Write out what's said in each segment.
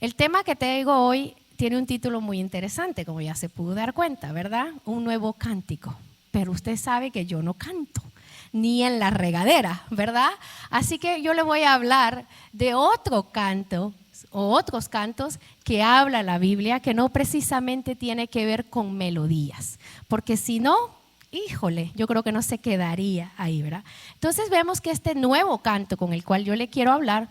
El tema que traigo hoy tiene un título muy interesante, como ya se pudo dar cuenta, ¿verdad? Un nuevo cántico. Pero usted sabe que yo no canto, ni en la regadera, ¿verdad? Así que yo le voy a hablar de otro canto o otros cantos que habla la Biblia, que no precisamente tiene que ver con melodías, porque si no, híjole, yo creo que no se quedaría ahí, ¿verdad? Entonces vemos que este nuevo canto con el cual yo le quiero hablar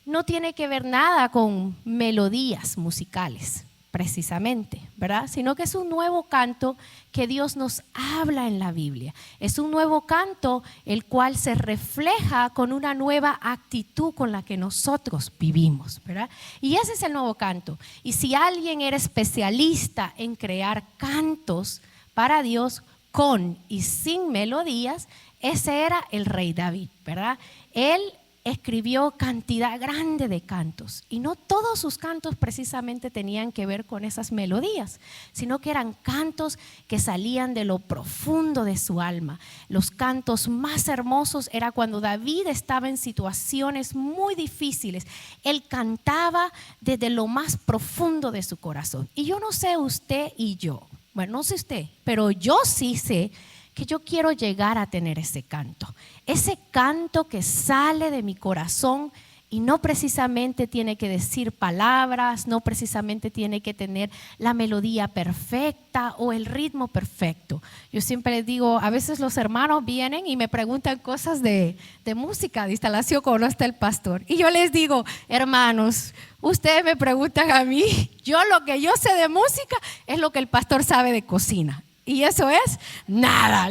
no tiene que ver nada con melodías musicales, precisamente, ¿verdad? Sino que es un nuevo canto que Dios nos habla en la Biblia. Es un nuevo canto el cual se refleja con una nueva actitud con la que nosotros vivimos, ¿verdad? Y ese es el nuevo canto. Y si alguien era especialista en crear cantos para Dios con y sin melodías, ese era el rey David, ¿verdad? Él escribió cantidad grande de cantos y no todos sus cantos precisamente tenían que ver con esas melodías, sino que eran cantos que salían de lo profundo de su alma. Los cantos más hermosos era cuando David estaba en situaciones muy difíciles. Él cantaba desde lo más profundo de su corazón. Y yo no sé usted y yo, bueno, no sé usted, pero yo sí sé que yo quiero llegar a tener ese canto que sale de mi corazón y no precisamente tiene que decir palabras, no precisamente tiene que tener la melodía perfecta o el ritmo perfecto. Yo siempre les digo, a veces los hermanos vienen y me preguntan cosas de música, de instalación, cuando no está el pastor. Y yo les digo, hermanos, ustedes me preguntan a mí, lo que yo sé de música es lo que el pastor sabe de cocina. Y eso es nada.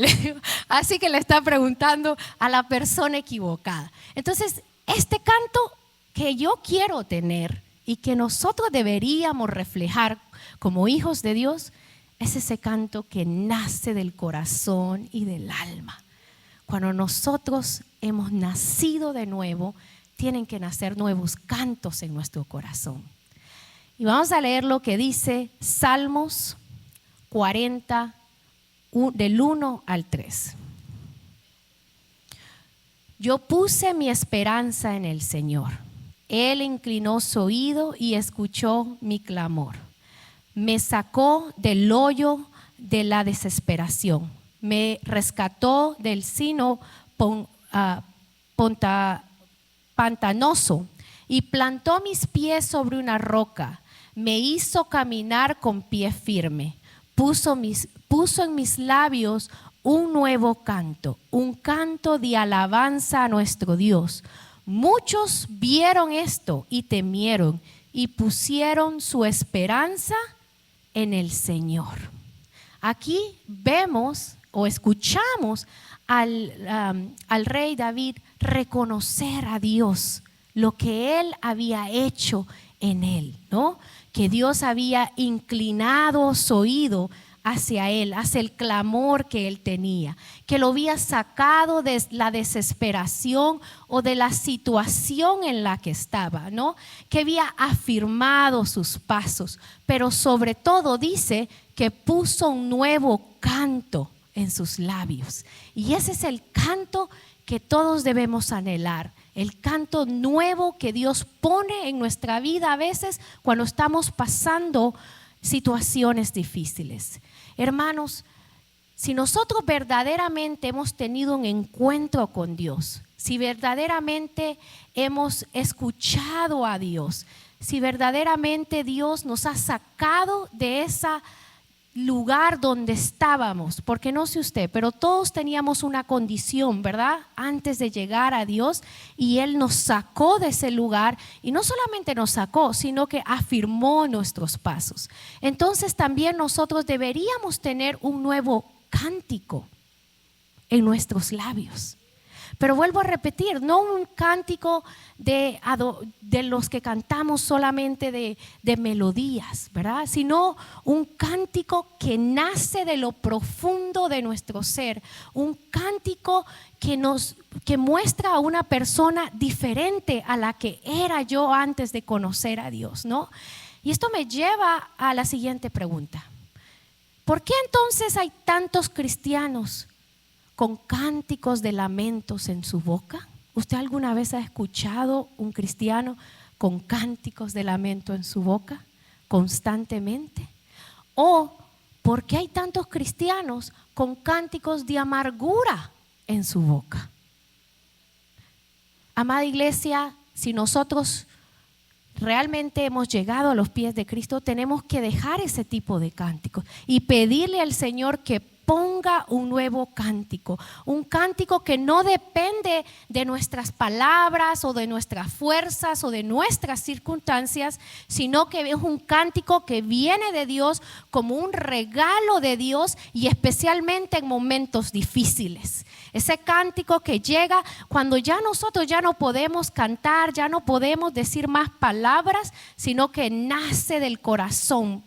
Así que le está preguntando a la persona equivocada. Entonces, este canto que yo quiero tener y que nosotros deberíamos reflejar como hijos de Dios, es ese canto que nace del corazón y del alma. Cuando nosotros hemos nacido de nuevo, tienen que nacer nuevos cantos en nuestro corazón. Y vamos a leer lo que dice Salmos 40, del 1 al 3. Yo puse mi esperanza en el Señor. Él inclinó su oído y escuchó mi clamor. Me sacó del hoyo de la desesperación. Me rescató del seno pantanoso y plantó mis pies sobre una roca. Me hizo caminar con pie firme. Puso en mis labios un nuevo canto, un canto de alabanza a nuestro Dios. Muchos vieron esto y temieron y pusieron su esperanza en el Señor. Aquí vemos o escuchamos al rey David reconocer a Dios, lo que él había hecho en él, ¿no? Que Dios había inclinado su oído hacia él, hacia el clamor que él tenía, que lo había sacado de la desesperación o de la situación en la que estaba, ¿no? Que había afirmado sus pasos, pero sobre todo dice que puso un nuevo canto en sus labios. Y ese es el canto que todos debemos anhelar. El canto nuevo que Dios pone en nuestra vida a veces cuando estamos pasando situaciones difíciles. Hermanos, si nosotros verdaderamente hemos tenido un encuentro con Dios, si verdaderamente hemos escuchado a Dios, si verdaderamente Dios nos ha sacado de ese lugar donde estábamos, porque no sé usted, pero todos teníamos una condición, ¿verdad? Antes de llegar a Dios, y Él nos sacó de ese lugar, y no solamente nos sacó, sino que afirmó nuestros pasos. Entonces también nosotros deberíamos tener un nuevo cántico en nuestros labios. Pero vuelvo a repetir, no un cántico de los que cantamos solamente de melodías, ¿verdad? Sino un cántico que nace de lo profundo de nuestro ser, un cántico que muestra a una persona diferente a la que era yo antes de conocer a Dios, ¿no? Y esto me lleva a la siguiente pregunta. ¿Por qué entonces hay tantos cristianos con cánticos de lamentos en su boca? ¿Usted alguna vez ha escuchado un cristiano con cánticos de lamento en su boca constantemente? ¿O por qué hay tantos cristianos con cánticos de amargura en su boca? Amada iglesia, si nosotros realmente hemos llegado a los pies de Cristo, tenemos que dejar ese tipo de cánticos y pedirle al Señor que ponga un nuevo cántico, un cántico que no depende de nuestras palabras o de nuestras fuerzas o de nuestras circunstancias, sino que es un cántico que viene de Dios como un regalo de Dios, y especialmente en momentos difíciles. Ese cántico que llega cuando ya nosotros ya no podemos cantar, ya no podemos decir más palabras, sino que nace del corazón.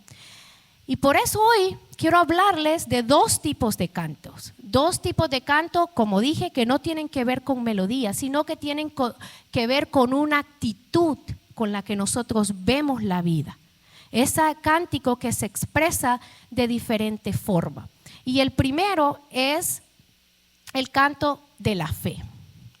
Y por eso hoy quiero hablarles de dos tipos de cantos. Dos tipos de canto, como dije, que no tienen que ver con melodía, sino que tienen que ver con una actitud con la que nosotros vemos la vida. Ese cántico que se expresa de diferente forma. Y el primero es el canto de la fe.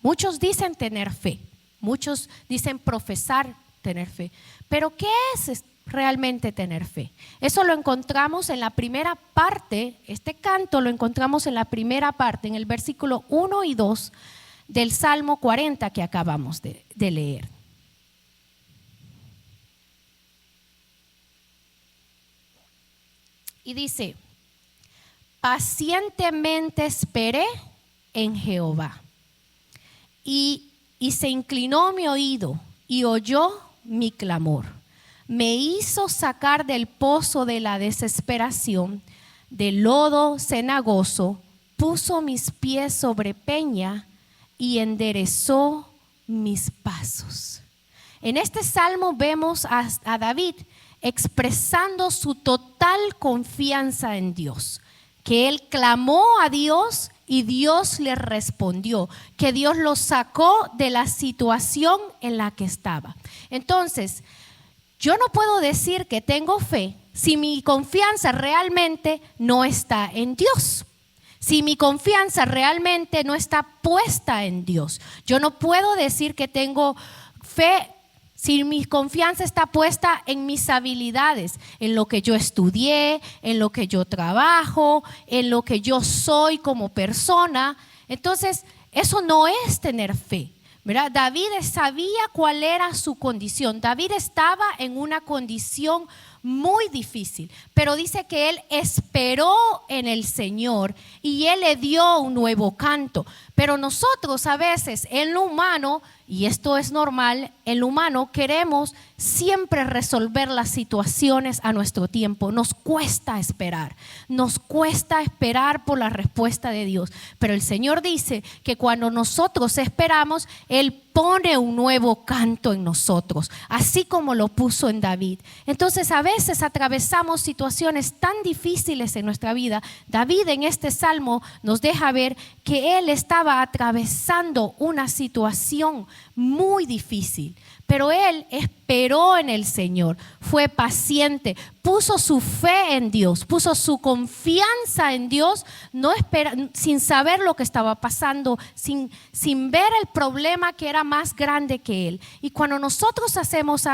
Muchos dicen tener fe, muchos dicen profesar tener fe. Pero ¿qué es realmente tener fe? Eso lo encontramos en la primera parte, este canto lo encontramos en la primera parte, en el versículo 1 y 2 del Salmo 40 que acabamos de leer. Y dice: pacientemente esperé en Jehová, y se inclinó mi oído y oyó mi clamor. Me hizo sacar del pozo de la desesperación, del lodo cenagoso, puso mis pies sobre peña y enderezó mis pasos. En este salmo vemos a David expresando su total confianza en Dios, que él clamó a Dios y Dios le respondió, que Dios lo sacó de la situación en la que estaba. Entonces, yo no puedo decir que tengo fe si mi confianza realmente no está en Dios. Si mi confianza realmente no está puesta en Dios. Yo no puedo decir que tengo fe si mi confianza está puesta en mis habilidades, en lo que yo estudié, en lo que yo trabajo, en lo que yo soy como persona. Entonces, eso no es tener fe, ¿verdad? David sabía cuál era su condición. David estaba en una condición muy difícil, pero dice que él esperó en el Señor y él le dio un nuevo canto. Pero nosotros a veces en lo humano, y esto es normal, en lo humano queremos siempre resolver las situaciones a nuestro tiempo. Nos cuesta esperar por la respuesta de Dios. Pero el Señor dice que cuando nosotros esperamos, Él pone un nuevo canto en nosotros, así como lo puso en David. Entonces a veces atravesamos situaciones tan difíciles en nuestra vida. David en este salmo nos deja ver que él estaba atravesando una situación muy difícil, pero él esperó en el Señor, fue paciente, puso su fe en Dios, puso su confianza en Dios, sin saber lo que estaba pasando, sin ver el problema que era más grande que él. Y cuando nosotros hacemos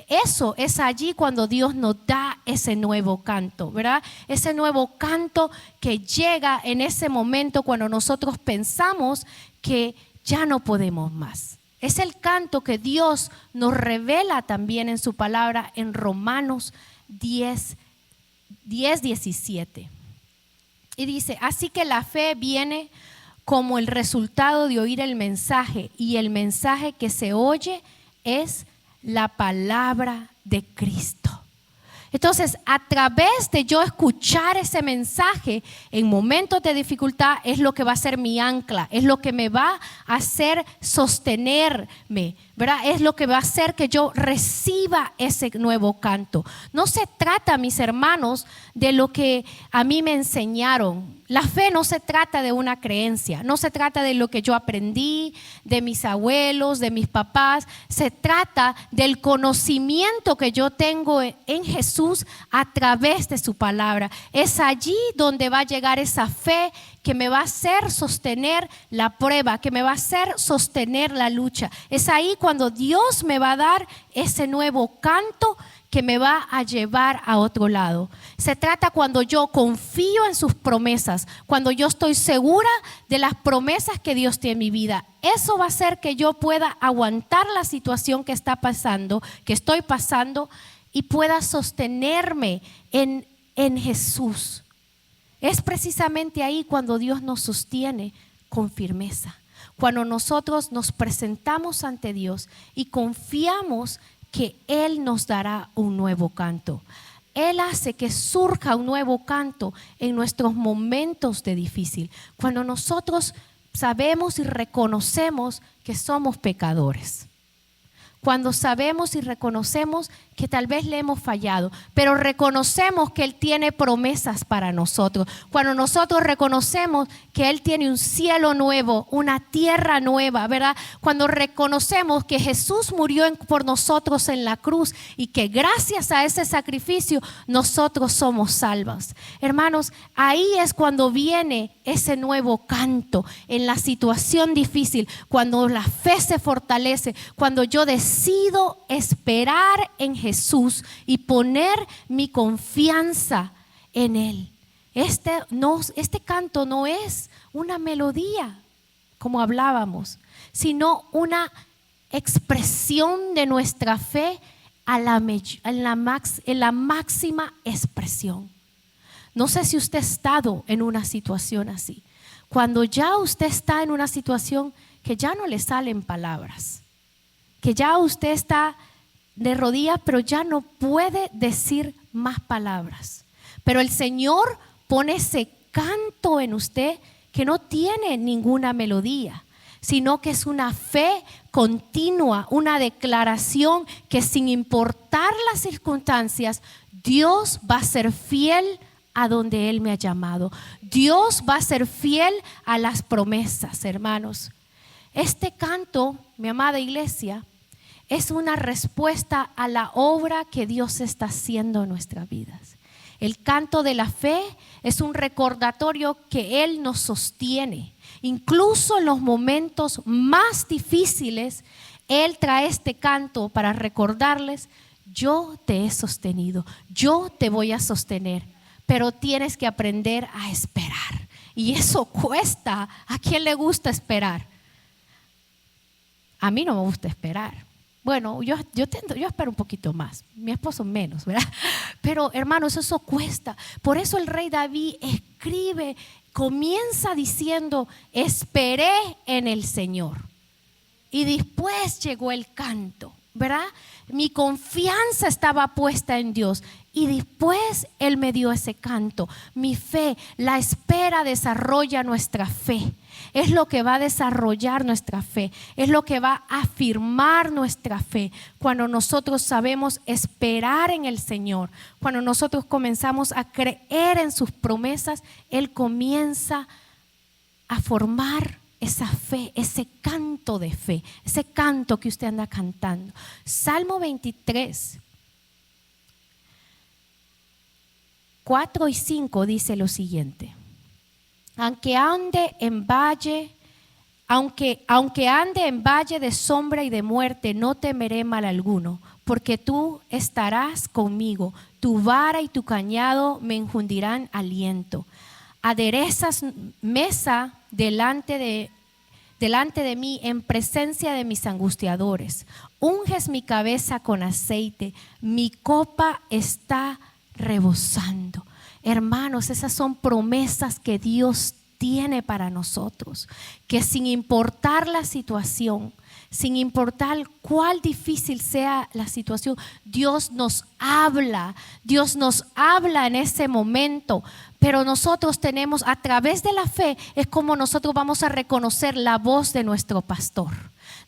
eso es allí cuando Dios nos da ese nuevo canto, ¿verdad? Ese nuevo canto que llega en ese momento cuando nosotros pensamos que ya no podemos más. Es el canto que Dios nos revela también en su palabra en Romanos 10:17. Y dice: así que la fe viene como el resultado de oír el mensaje, y el mensaje que se oye es la palabra de Cristo. Entonces, a través de yo escuchar ese mensaje en momentos de dificultad, es lo que va a ser mi ancla, es lo que me va a hacer sostenerme, ¿verdad? Es lo que va a hacer que yo reciba ese nuevo canto. No se trata, mis hermanos, de lo que a mí me enseñaron. La fe no se trata de una creencia, no se trata de lo que yo aprendí, de mis abuelos, de mis papás. Se trata del conocimiento que yo tengo en Jesús a través de su palabra. Es allí donde va a llegar esa fe que me va a hacer sostener la prueba, que me va a hacer sostener la lucha. Es ahí cuando cuando Dios me va a dar ese nuevo canto que me va a llevar a otro lado. Se trata cuando yo confío en sus promesas, cuando yo estoy segura de las promesas que Dios tiene en mi vida. Eso va a hacer que yo pueda aguantar la situación que está pasando, que estoy pasando, y pueda sostenerme en Jesús. Es precisamente ahí cuando Dios nos sostiene con firmeza. Cuando nosotros nos presentamos ante Dios y confiamos que Él nos dará un nuevo canto. Él hace que surja un nuevo canto en nuestros momentos de difícil. Cuando nosotros sabemos y reconocemos que somos pecadores. Cuando sabemos y reconocemos que tal vez le hemos fallado, pero reconocemos que Él tiene promesas para nosotros. Cuando nosotros reconocemos que Él tiene un cielo nuevo, una tierra nueva, ¿verdad? Cuando reconocemos que Jesús murió por nosotros en la cruz y que gracias a ese sacrificio nosotros somos salvos. Hermanos, ahí es cuando viene ese nuevo canto en la situación difícil, cuando la fe se fortalece, cuando yo decido esperar en Jesús y poner mi confianza en Él. Este canto no es una melodía, como hablábamos, sino una expresión de nuestra fe en la máxima expresión. No sé si usted ha estado en una situación así. Cuando ya usted está en una situación que ya no le salen palabras, que ya usted está de rodillas, pero ya no puede decir más palabras. Pero el Señor pone ese canto en usted que no tiene ninguna melodía, sino que es una fe continua, una declaración que sin importar las circunstancias, Dios va a ser fiel a donde Él me ha llamado. Dios va a ser fiel a las promesas, hermanos. Este canto, mi amada iglesia, es una respuesta a la obra que Dios está haciendo en nuestras vidas. El canto de la fe es un recordatorio que Él nos sostiene. Incluso en los momentos más difíciles, Él trae este canto para recordarles: yo te he sostenido, yo te voy a sostener, pero tienes que aprender a esperar. Y eso cuesta. ¿A quién le gusta esperar? A mí no me gusta esperar. Bueno, yo espero un poquito más, mi esposo menos, ¿verdad? Pero hermanos, eso cuesta. Por eso el rey David comienza diciendo: esperé en el Señor. Y después llegó el canto, ¿verdad? Mi confianza estaba puesta en Dios. Y después Él me dio ese canto. Mi fe, la espera desarrolla nuestra fe. Es lo que va a desarrollar nuestra fe. Es lo que va a afirmar nuestra fe. Cuando nosotros sabemos esperar en el Señor, cuando nosotros comenzamos a creer en sus promesas, Él comienza a formar esa fe, ese canto de fe, ese canto que usted anda cantando. Salmo 23, 4 y 5 dice lo siguiente: aunque ande en valle de sombra y de muerte, no temeré mal alguno, porque tú estarás conmigo, tu vara y tu cañado me infundirán aliento. Aderezas mesa delante de mí en presencia de mis angustiadores. Unges mi cabeza con aceite, mi copa está rebosando. Hermanos, esas son promesas que Dios tiene para nosotros, que sin importar la situación, sin importar cuál difícil sea la situación, Dios nos habla en ese momento. Pero nosotros tenemos, a través de la fe, es como nosotros vamos a reconocer la voz de nuestro pastor.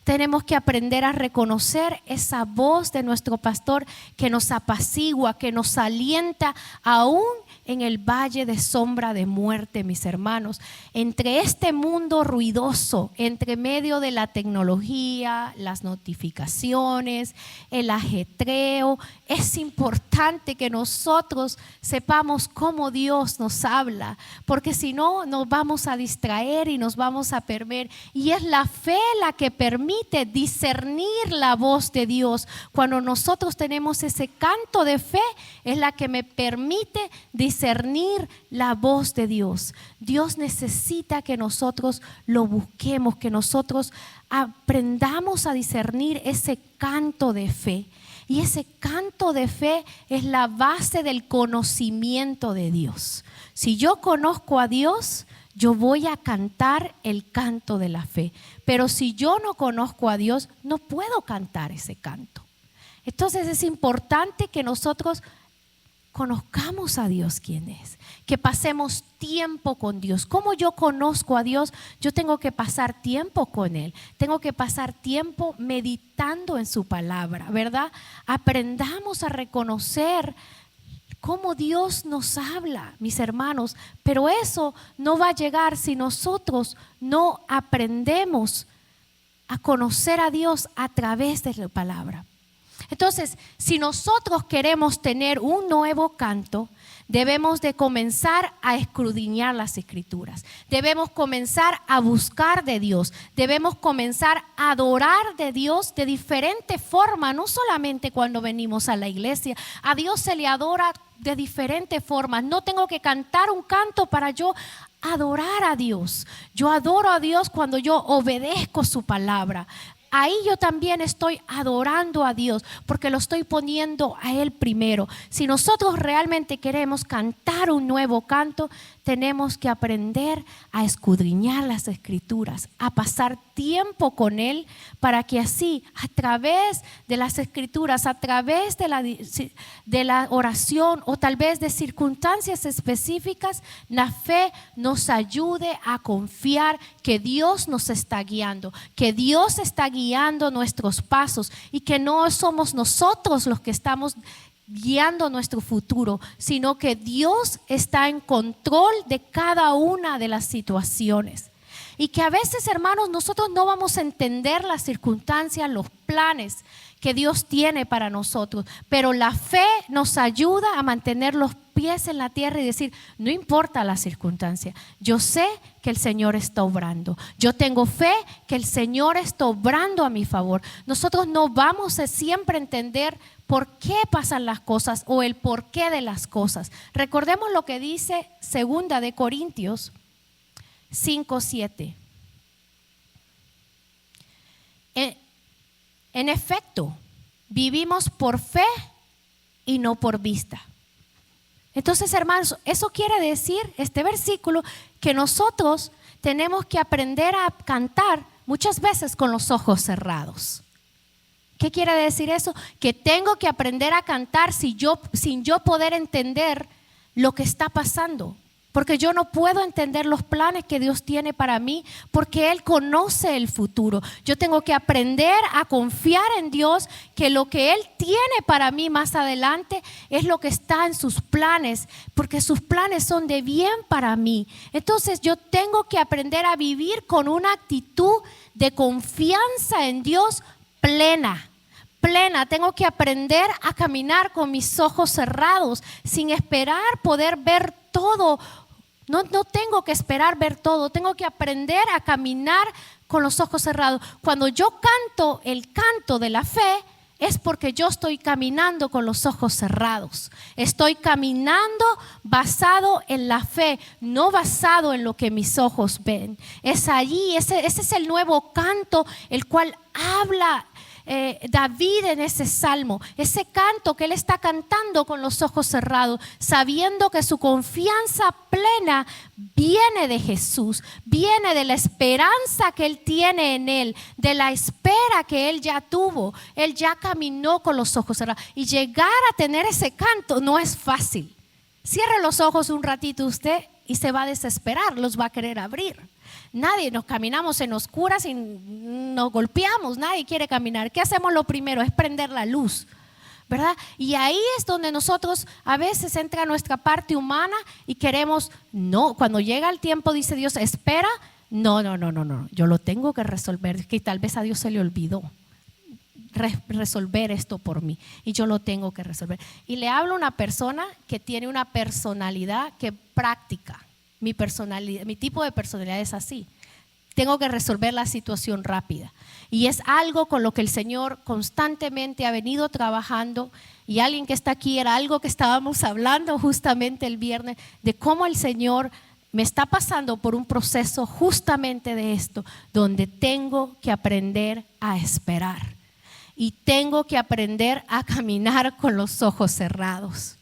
Tenemos que aprender a reconocer esa voz de nuestro pastor que nos apacigua, que nos alienta aún en el valle de sombra de muerte, mis hermanos. Entre este mundo ruidoso, entre medio de la tecnología, las notificaciones, el ajetreo, es importante que nosotros sepamos cómo Dios nos habla, porque si no nos vamos a distraer y nos vamos a perder. Y es la fe la que permite permite discernir la voz de Dios. Cuando nosotros tenemos ese canto de fe, es la que me permite discernir la voz de Dios. Dios necesita que nosotros lo busquemos, que nosotros aprendamos a discernir ese canto de fe. Y ese canto de fe es la base del conocimiento de Dios. Si yo conozco a Dios, yo voy a cantar el canto de la fe. Pero si yo no conozco a Dios, no puedo cantar ese canto. Entonces es importante que nosotros conozcamos a Dios quién es, que pasemos tiempo con Dios. ¿Cómo yo conozco a Dios? Yo tengo que pasar tiempo con Él, tengo que pasar tiempo meditando en su palabra, ¿verdad? Aprendamos a reconocer cómo Dios nos habla, mis hermanos, pero eso no va a llegar si nosotros no aprendemos a conocer a Dios a través de la palabra. Entonces, si nosotros queremos tener un nuevo canto, debemos de comenzar a escudriñar las Escrituras. Debemos comenzar a buscar de Dios. Debemos comenzar a adorar de Dios de diferente forma, no solamente cuando venimos a la iglesia. A Dios se le adora de diferentes formas. No tengo que cantar un canto para yo adorar a Dios. Yo adoro a Dios cuando yo obedezco su palabra. Ahí yo también estoy adorando a Dios porque lo estoy poniendo a Él primero. Si nosotros realmente queremos cantar un nuevo canto, tenemos que aprender a escudriñar las Escrituras, a pasar tiempo con Él para que así, a través de las Escrituras, a través de la oración o tal vez de circunstancias específicas, la fe nos ayude a confiar que Dios nos está guiando, que Dios está guiando nuestros pasos y que no somos nosotros los que estamos guiando nuestro futuro, sino que Dios está en control de cada una de las situaciones. Y que a veces, hermanos, nosotros no vamos a entender las circunstancias, los planes que Dios tiene para nosotros, pero la fe nos ayuda a mantener los pies en la tierra y decir, no importa la circunstancia, yo sé que el Señor está obrando, yo tengo fe que el Señor está obrando a mi favor. Nosotros no vamos a siempre entender por qué pasan las cosas o el porqué de las cosas. Recordemos lo que dice 2 de Corintios 5:7. En efecto, vivimos por fe y no por vista. Entonces, hermanos, eso quiere decir, este versículo, que nosotros tenemos que aprender a cantar muchas veces con los ojos cerrados. ¿Qué quiere decir eso? Que tengo que aprender a cantar sin yo poder entender lo que está pasando. Porque yo no puedo entender los planes que Dios tiene para mí, porque Él conoce el futuro. Yo tengo que aprender a confiar en Dios, que lo que Él tiene para mí más adelante es lo que está en sus planes, porque sus planes son de bien para mí. Entonces yo tengo que aprender a vivir con una actitud de confianza en Dios plena. Tengo que aprender a caminar con mis ojos cerrados, sin esperar poder ver todo. No tengo que esperar ver todo, tengo que aprender a caminar con los ojos cerrados. Cuando yo canto el canto de la fe, es porque yo estoy caminando con los ojos cerrados. Estoy caminando basado en la fe, no basado en lo que mis ojos ven. Es allí, ese es el nuevo canto, el cual habla David en ese salmo, ese canto que él está cantando con los ojos cerrados, sabiendo que su confianza plena viene de Jesús, viene de la esperanza que él tiene en él, de la espera que él ya tuvo. Él ya caminó con los ojos cerrados, y llegar a tener ese canto no es fácil. Cierre los ojos un ratito usted y se va a desesperar, los va a querer abrir. Nadie, nos caminamos en oscuras y nos golpeamos, nadie quiere caminar. ¿Qué hacemos? Lo primero es prender la luz, ¿verdad? Y ahí es donde nosotros a veces entra nuestra parte humana y queremos, no, cuando llega el tiempo dice Dios, espera, no, yo lo tengo que resolver, que tal vez a Dios se le olvidó resolver esto por mí y yo lo tengo que resolver. Y le hablo a una persona que tiene una personalidad que práctica. Mi tipo de personalidad es así. tengo que resolver la situación rápida. Y es algo con lo que el Señor constantemente ha venido trabajando. Y alguien que está aquí, era algo que estábamos hablando justamente el viernes, de cómo el Señor me está pasando por un proceso justamente de esto, donde tengo que aprender a esperar. Y tengo que aprender a caminar con los ojos cerrados.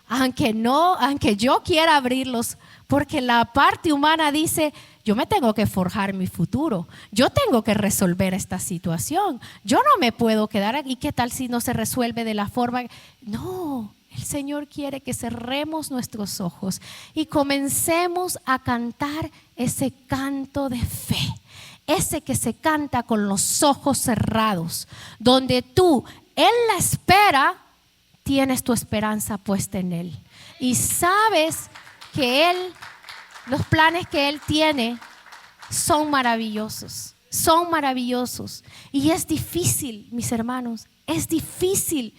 Aunque yo quiera abrirlos, porque la parte humana dice, yo me tengo que forjar mi futuro, yo tengo que resolver esta situación, yo no me puedo quedar aquí. ¿Qué tal si no se resuelve de la forma? No, el Señor quiere que cerremos nuestros ojos y comencemos a cantar ese canto de fe, ese que se canta con los ojos cerrados, donde tú en la espera tienes tu esperanza puesta en Él y sabes que Él, los planes que Él tiene son maravillosos, y es difícil, mis hermanos, es difícil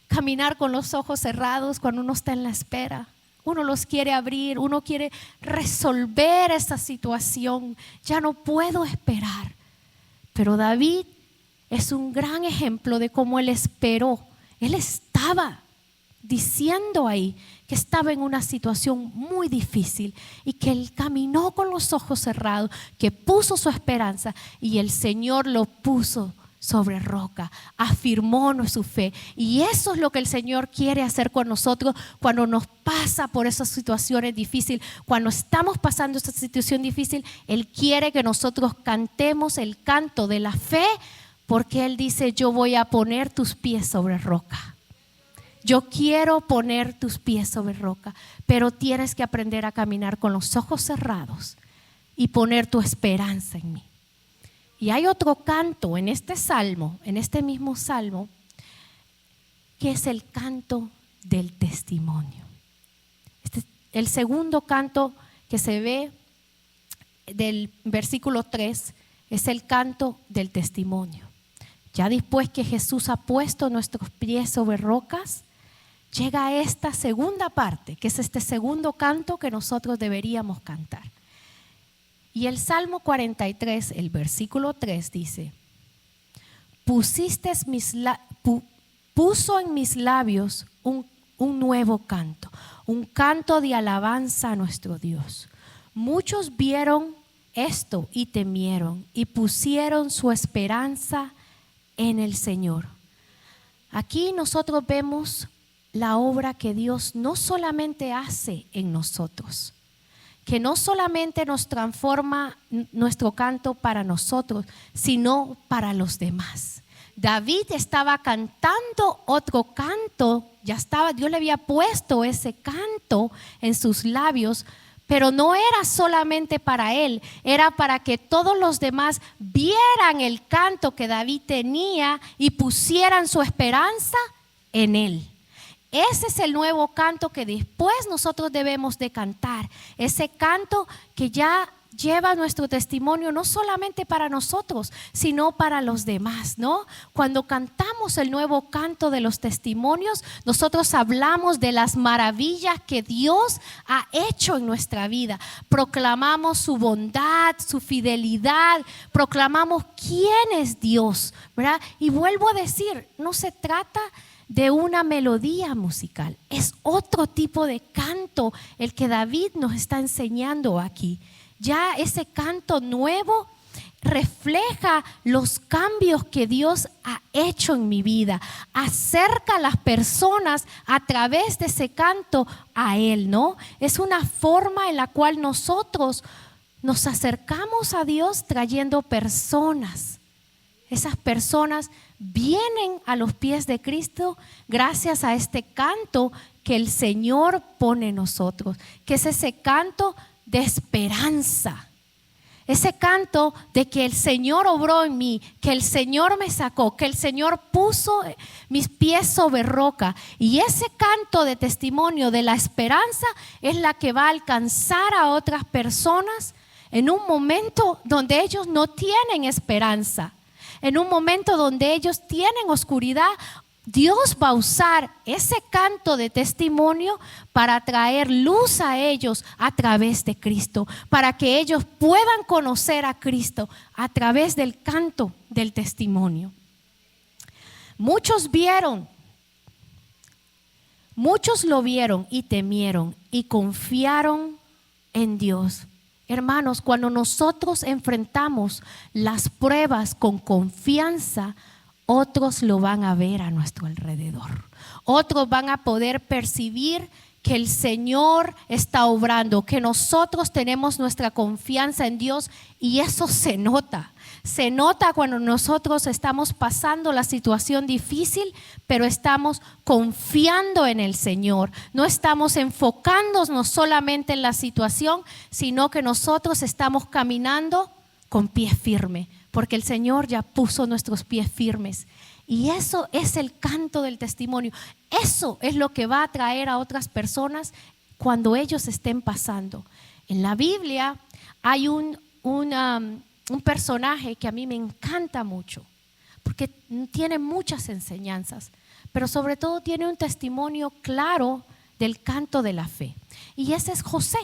caminar con los ojos cerrados cuando uno está en la espera. Uno los quiere abrir, uno quiere resolver esa situación. Ya no puedo esperar. Pero David es un gran ejemplo de cómo él esperó. Él estaba diciendo ahí que estaba en una situación muy difícil y que él caminó con los ojos cerrados, que puso su esperanza y el Señor lo puso sobre roca, afirmó su fe. Y eso es lo que el Señor quiere hacer con nosotros cuando nos pasa por esas situaciones difíciles. Cuando estamos pasando esa situación difícil, Él quiere que nosotros cantemos el canto de la fe, porque Él dice, yo voy a poner tus pies sobre roca. Yo quiero poner tus pies sobre roca, pero tienes que aprender a caminar con los ojos cerrados y poner tu esperanza en mí. Y hay otro canto en este salmo, en este mismo salmo, que es el canto del testimonio. El segundo canto que se ve del versículo 3 es el canto del testimonio. Ya después que Jesús ha puesto nuestros pies sobre rocas, llega esta segunda parte, que es este segundo canto que nosotros deberíamos cantar. Y el Salmo 43, el versículo 3 dice, puso en mis labios un nuevo canto, un canto de alabanza a nuestro Dios. Muchos vieron esto y temieron y pusieron su esperanza en el Señor. Aquí nosotros vemos la obra que Dios no solamente hace en nosotros, que no solamente nos transforma nuestro canto para nosotros, sino para los demás. David estaba cantando otro canto, Dios le había puesto ese canto en sus labios, pero no era solamente para él, era para que todos los demás vieran el canto que David tenía y pusieran su esperanza en él. Ese es el nuevo canto que después nosotros debemos de cantar. Ese canto que ya lleva nuestro testimonio no solamente para nosotros, sino para los demás, ¿no? Cuando cantamos el nuevo canto de los testimonios, nosotros hablamos de las maravillas que Dios ha hecho en nuestra vida. Proclamamos su bondad, su fidelidad, proclamamos quién es Dios, ¿verdad? Y vuelvo a decir, no se trata de una melodía musical, es otro tipo de canto el que David nos está enseñando aquí. Ya ese canto nuevo refleja los cambios que Dios ha hecho en mi vida, acerca a las personas a través de ese canto a Él, ¿no? Es una forma en la cual nosotros nos acercamos a Dios trayendo personas. Esas personas vienen a los pies de Cristo gracias a este canto que el Señor pone en nosotros, que es ese canto de esperanza, ese canto de que el Señor obró en mí, que el Señor me sacó, que el Señor puso mis pies sobre roca. Y ese canto de testimonio de la esperanza es la que va a alcanzar a otras personas en un momento donde ellos no tienen esperanza, en un momento donde ellos tienen oscuridad. Dios va a usar ese canto de testimonio para traer luz a ellos a través de Cristo, para que ellos puedan conocer a Cristo a través del canto del testimonio. Muchos lo vieron y temieron y confiaron en Dios. Hermanos, cuando nosotros enfrentamos las pruebas con confianza, otros lo van a ver a nuestro alrededor. Otros van a poder percibir que el Señor está obrando, que nosotros tenemos nuestra confianza en Dios, y eso se nota. Se nota cuando nosotros estamos pasando la situación difícil, pero estamos confiando en el Señor. No estamos enfocándonos solamente en la situación, sino que nosotros estamos caminando con pie firme, porque el Señor ya puso nuestros pies firmes. Y eso es el canto del testimonio. Eso es lo que va a atraer a otras personas cuando ellos estén pasando. En la Biblia hay un personaje que a mí me encanta mucho, porque tiene muchas enseñanzas, pero sobre todo tiene un testimonio claro del canto de la fe. Y ese es José.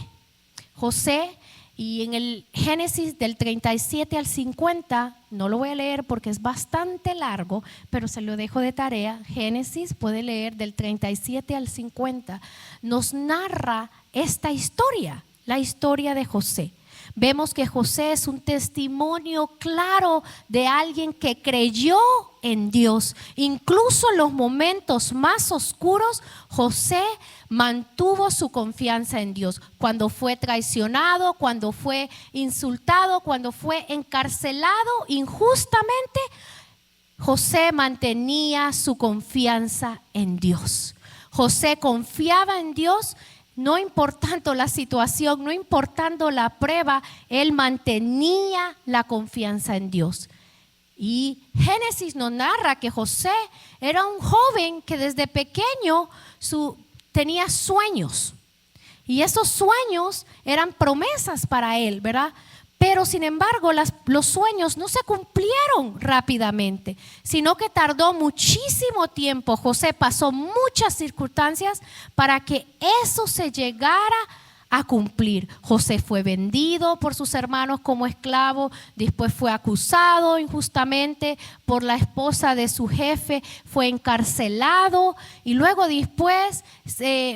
José, y en el Génesis del 37 al 50, no lo voy a leer porque es bastante largo, pero se lo dejo de tarea. Génesis, puede leer del 37 al 50, nos narra esta historia, la historia de José. Vemos que José es un testimonio claro de alguien que creyó en Dios. Incluso en los momentos más oscuros, José mantuvo su confianza en Dios. Cuando fue traicionado, cuando fue insultado, cuando fue encarcelado injustamente, José mantenía su confianza en Dios. José confiaba en Dios. No importando la situación, no importando la prueba, él mantenía la confianza en Dios. Y Génesis nos narra que José era un joven que desde pequeño tenía sueños. Y esos sueños eran promesas para él, ¿verdad? Pero sin embargo los sueños no se cumplieron rápidamente, sino que tardó muchísimo tiempo. José pasó muchas circunstancias para que eso se llegara a cumplir. José fue vendido por sus hermanos como esclavo, después fue acusado injustamente por la esposa de su jefe, fue encarcelado y luego después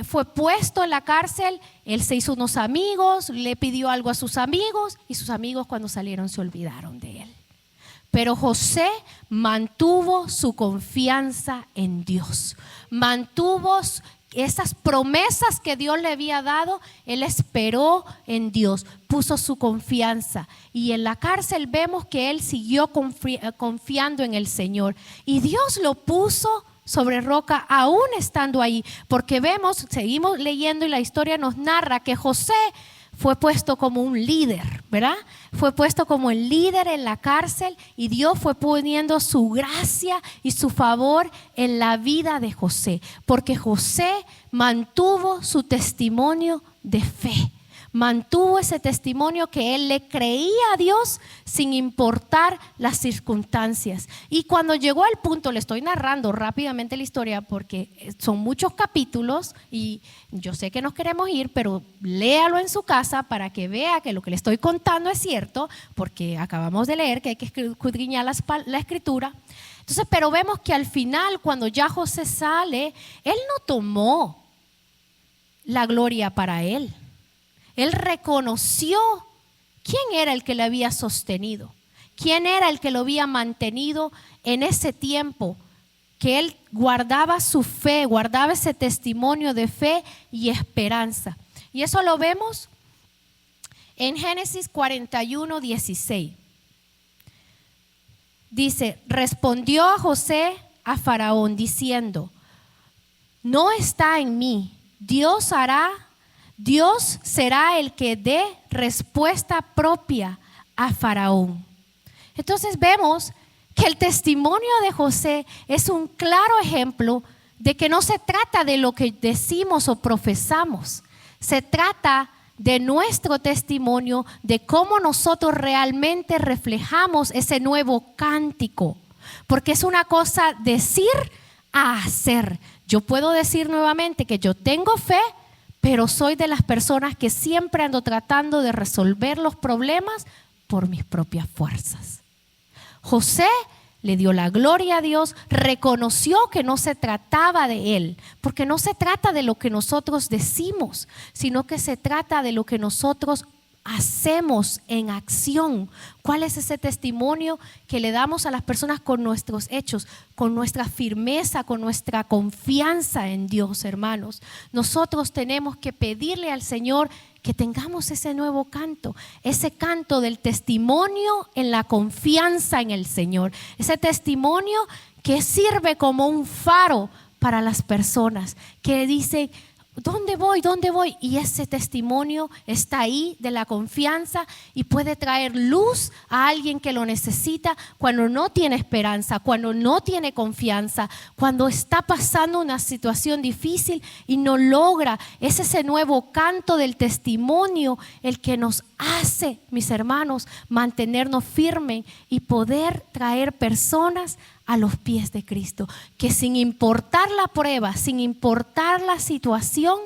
fue puesto en la cárcel. Él se hizo unos amigos, le pidió algo a sus amigos y sus amigos cuando salieron se olvidaron de él. Pero José mantuvo su confianza en Dios, mantuvo esas promesas que Dios le había dado. Él esperó en Dios, puso su confianza, y en la cárcel vemos que él siguió confiando en el Señor, y Dios lo puso sobre roca aún estando ahí, porque vemos, seguimos leyendo y la historia nos narra que José fue puesto como un líder, ¿verdad? Fue puesto como el líder en la cárcel, y Dios fue poniendo su gracia y su favor en la vida de José, porque José mantuvo su testimonio de fe. Mantuvo ese testimonio que él le creía a Dios sin importar las circunstancias. Y cuando llegó al punto, le estoy narrando rápidamente la historia porque son muchos capítulos y yo sé que nos queremos ir, pero léalo en su casa para que vea que lo que le estoy contando es cierto, porque acabamos de leer que hay que escudriñar la escritura. Entonces, pero vemos que al final, cuando ya José sale, él no tomó la gloria para él. Él reconoció quién era el que le había sostenido, quién era el que lo había mantenido en ese tiempo, que él guardaba su fe, guardaba ese testimonio de fe y esperanza. Y eso lo vemos en Génesis 41, 16. Dice: respondió a José a Faraón diciendo: no está en mí, Dios será el que dé respuesta propia a Faraón. Entonces vemos que el testimonio de José es un claro ejemplo de que no se trata de lo que decimos o profesamos, se trata de nuestro testimonio, de cómo nosotros realmente reflejamos ese nuevo cántico, porque es una cosa decir a hacer. Yo puedo decir nuevamente que yo tengo fe, pero soy de las personas que siempre ando tratando de resolver los problemas por mis propias fuerzas. José le dio la gloria a Dios, reconoció que no se trataba de él, porque no se trata de lo que nosotros decimos, sino que se trata de lo que nosotros hacemos en acción. ¿Cuál es ese testimonio que le damos a las personas con nuestros hechos, con nuestra firmeza, con nuestra confianza en Dios, hermanos? Nosotros tenemos que pedirle al Señor que tengamos ese nuevo canto, ese canto del testimonio en la confianza en el Señor, ese testimonio que sirve como un faro para las personas que dicen: ¿dónde voy? ¿Dónde voy? Y ese testimonio está ahí de la confianza y puede traer luz a alguien que lo necesita cuando no tiene esperanza, cuando no tiene confianza, cuando está pasando una situación difícil y no logra. Es ese nuevo canto del testimonio el que nos hace, mis hermanos, mantenernos firmes y poder traer personas a los pies de Cristo, que sin importar la prueba, sin importar la situación,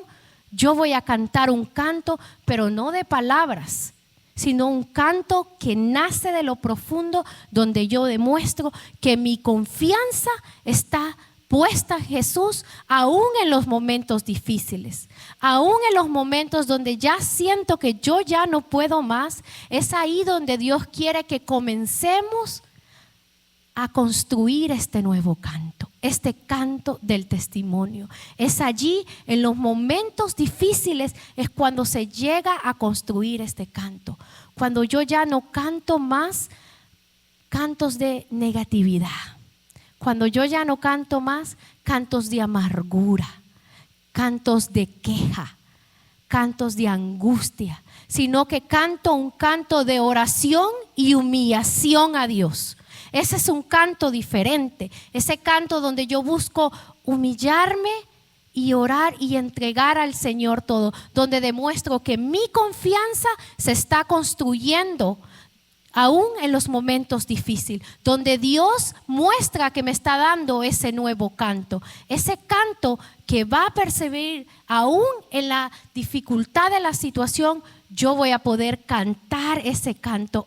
yo voy a cantar un canto, pero no de palabras, sino un canto que nace de lo profundo, donde yo demuestro que mi confianza está puesta en Jesús, aún en los momentos difíciles, aún en los momentos donde ya siento que yo ya no puedo más. Es ahí donde Dios quiere que comencemos a construir este nuevo canto, este canto del testimonio. Es allí, en los momentos difíciles, es cuando se llega a construir este canto. Cuando yo ya no canto más cantos de negatividad, cuando yo ya no canto más cantos de amargura, cantos de queja, cantos de angustia, sino que canto un canto de oración y humillación a Dios. Ese es un canto diferente, ese canto donde yo busco humillarme y orar y entregar al Señor todo, donde demuestro que mi confianza se está construyendo aún en los momentos difíciles, donde Dios muestra que me está dando ese nuevo canto, ese canto que va a perseverar aún en la dificultad de la situación. Yo voy a poder cantar ese canto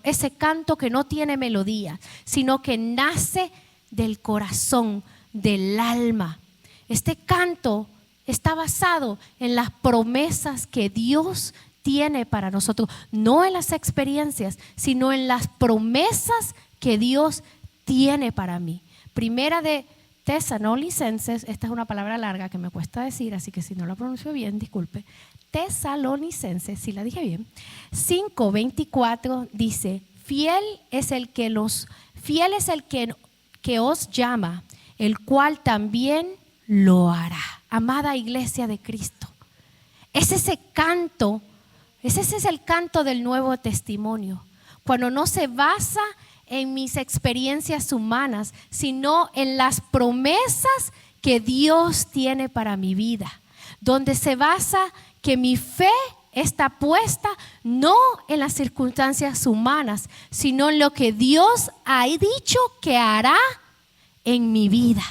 que no tiene melodía, sino que nace del corazón, del alma. Este canto está basado en las promesas que Dios tiene para nosotros, no en las experiencias, sino en las promesas que Dios tiene para mí. Primera de Tesalonicenses, esta es una palabra larga que me cuesta decir, así que si no la pronuncio bien, disculpe. Tesalonicenses, si la dije bien, 5:24 dice: fiel es el que os llama, el cual también lo hará. Amada iglesia de Cristo, ese es el canto del nuevo testimonio, cuando no se basa en mis experiencias humanas, sino en las promesas que Dios tiene para mi vida, donde se basa que mi fe está puesta no en las circunstancias humanas, sino en lo que Dios ha dicho que hará en mi vida.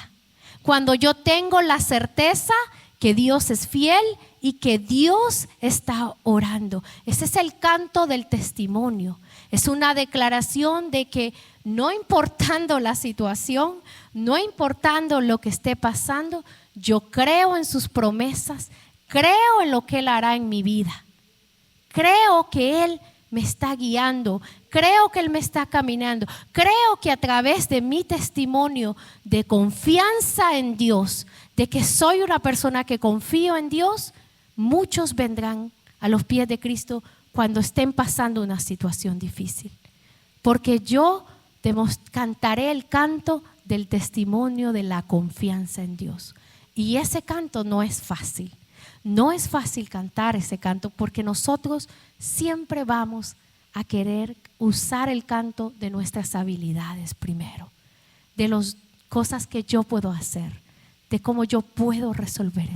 Cuando yo tengo la certeza que Dios es fiel y que Dios está orando. Ese es el canto del testimonio. Es una declaración de que no importando la situación, no importando lo que esté pasando, yo creo en sus promesas, creo en lo que Él hará en mi vida. Creo que Él me está guiando, creo que Él me está caminando, creo que a través de mi testimonio de confianza en Dios, de que soy una persona que confío en Dios, muchos vendrán a los pies de Cristo cuando estén pasando una situación difícil. Porque yo cantaré el canto del testimonio de la confianza en Dios. Y ese canto no es fácil. No es fácil cantar ese canto porque nosotros siempre vamos a querer usar el canto de nuestras habilidades primero, de las cosas que yo puedo hacer, de cómo yo puedo resolver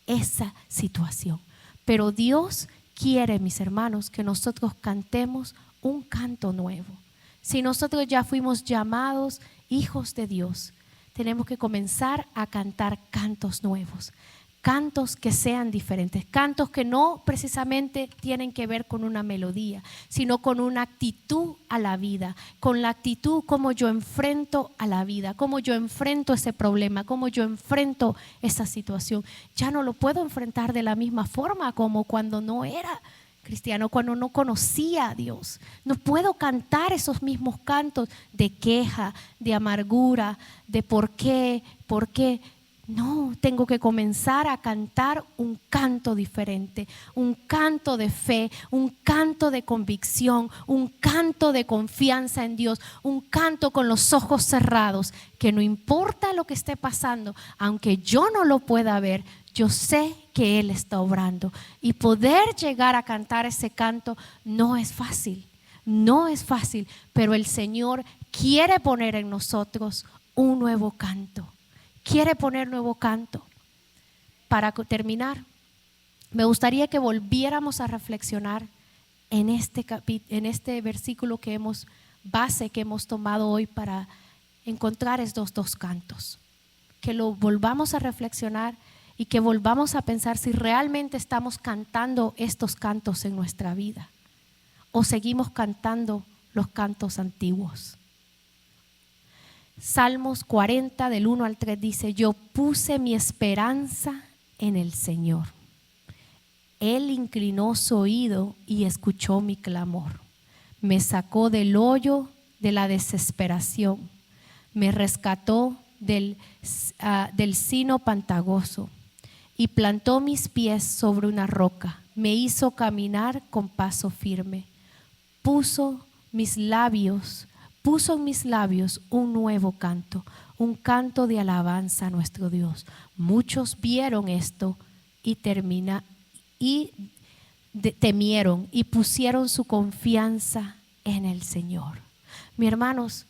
esa situación. Pero Dios quiere, mis hermanos, que nosotros cantemos un canto nuevo. Si nosotros ya fuimos llamados hijos de Dios, tenemos que comenzar a cantar cantos nuevos, cantos que sean diferentes, cantos que no precisamente tienen que ver con una melodía, sino con una actitud a la vida, con la actitud como yo enfrento a la vida, como yo enfrento ese problema, como yo enfrento esa situación. Ya no lo puedo enfrentar de la misma forma como cuando no era cristiano, cuando no conocía a Dios. No puedo cantar esos mismos cantos de queja, de amargura, de por qué. No, tengo que comenzar a cantar un canto diferente, un canto de fe, un canto de convicción, un canto de confianza en Dios, un canto con los ojos cerrados, que no importa lo que esté pasando, aunque yo no lo pueda ver, yo sé que Él está obrando. Y poder llegar a cantar ese canto no es fácil, pero el Señor quiere poner en nosotros un nuevo canto. Quiere poner nuevo canto. Para terminar, me gustaría que volviéramos a reflexionar en este versículo que hemos tomado hoy para encontrar estos dos cantos. Que lo volvamos a reflexionar y que volvamos a pensar si realmente estamos cantando estos cantos en nuestra vida o seguimos cantando los cantos antiguos. Salmos 40 del 1 al 3 dice: yo puse mi esperanza en el Señor. Él inclinó su oído y escuchó mi clamor. Me sacó del hoyo de la desesperación. Me rescató del sino pantagoso y plantó mis pies sobre una roca. Me hizo caminar con paso firme. Puso en mis labios un nuevo canto, un canto de alabanza a nuestro Dios. Muchos vieron esto y temieron y pusieron su confianza en el Señor. Mis hermanos,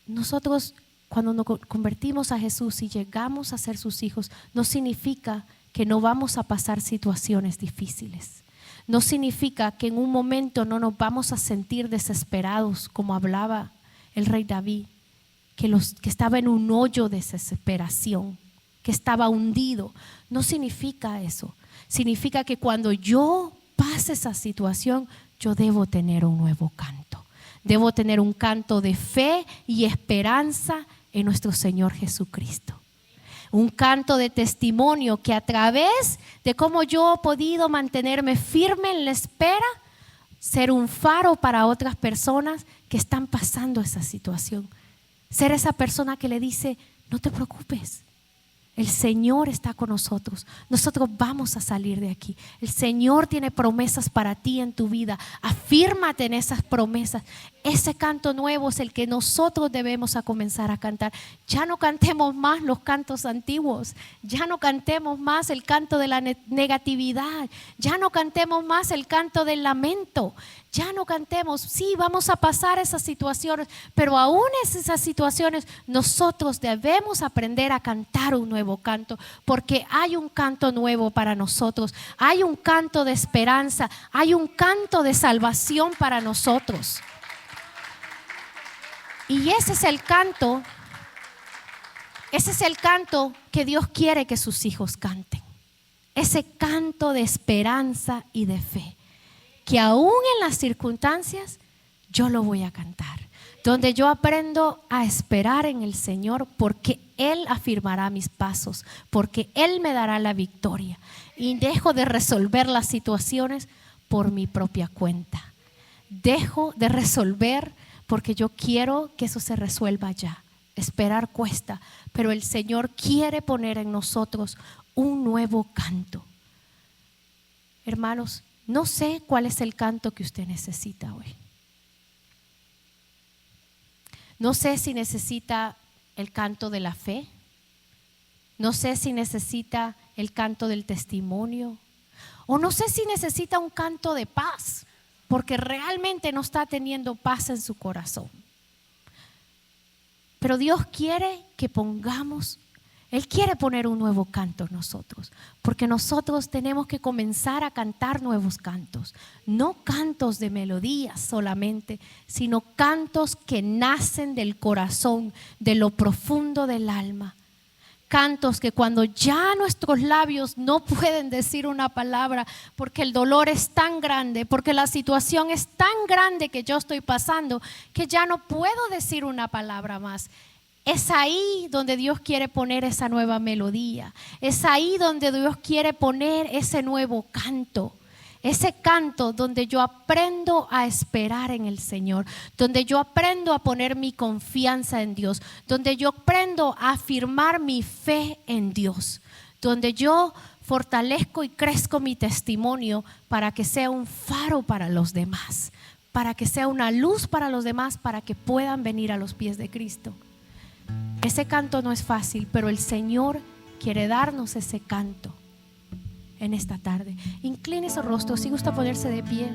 nosotros cuando nos convertimos a Jesús y llegamos a ser sus hijos, no significa que no vamos a pasar situaciones difíciles. No significa que en un momento no nos vamos a sentir desesperados, como hablaba el rey David, que estaba en un hoyo de desesperación, que estaba hundido. No significa eso. Significa que cuando yo pase esa situación, yo debo tener un nuevo canto. Debo tener un canto de fe y esperanza en nuestro Señor Jesucristo. Un canto de testimonio que a través de cómo yo he podido mantenerme firme en la espera, ser un faro para otras personas que están pasando esa situación. Ser esa persona que le dice: no te preocupes, el Señor está con nosotros. Nosotros vamos a salir de aquí. El Señor tiene promesas para ti en tu vida. Afírmate en esas promesas. Ese canto nuevo es el que nosotros debemos a comenzar a cantar. Ya no cantemos más los cantos antiguos. Ya no cantemos más el canto de la negatividad. Ya no cantemos más el canto del lamento. Ya no cantemos, sí, vamos a pasar esas situaciones, pero aún en esas situaciones nosotros debemos aprender a cantar un nuevo canto, porque hay un canto nuevo para nosotros, hay un canto de esperanza, hay un canto de salvación para nosotros. Y ese es el canto que Dios quiere que sus hijos canten, ese canto de esperanza y de fe. Que aún en las circunstancias yo lo voy a cantar, donde yo aprendo a esperar en el Señor, porque Él afirmará mis pasos, porque Él me dará la victoria, y dejo de resolver las situaciones por mi propia cuenta. Dejo de resolver porque yo quiero que eso se resuelva ya. Esperar cuesta, pero el Señor quiere poner en nosotros un nuevo canto. Hermanos, no sé cuál es el canto que usted necesita hoy. No sé si necesita el canto de la fe. No sé si necesita el canto del testimonio. O no sé si necesita un canto de paz, porque realmente no está teniendo paz en su corazón. Pero Dios quiere que pongamos Él quiere poner un nuevo canto en nosotros, porque nosotros tenemos que comenzar a cantar nuevos cantos, no cantos de melodías solamente, sino cantos que nacen del corazón, de lo profundo del alma. Cantos que cuando ya nuestros labios no pueden decir una palabra porque el dolor es tan grande, porque la situación es tan grande que yo estoy pasando, que ya no puedo decir una palabra más. Es ahí donde Dios quiere poner esa nueva melodía. Es ahí donde Dios quiere poner ese nuevo canto. Ese canto donde yo aprendo a esperar en el Señor, donde yo aprendo a poner mi confianza en Dios, donde yo aprendo a afirmar mi fe en Dios, donde yo fortalezco y crezco mi testimonio para que sea un faro para los demás, para que sea una luz para los demás, para que puedan venir a los pies de Cristo. Ese canto no es fácil, pero el Señor quiere darnos ese canto en esta tarde. Incline su rostro, si gusta ponerse de pie.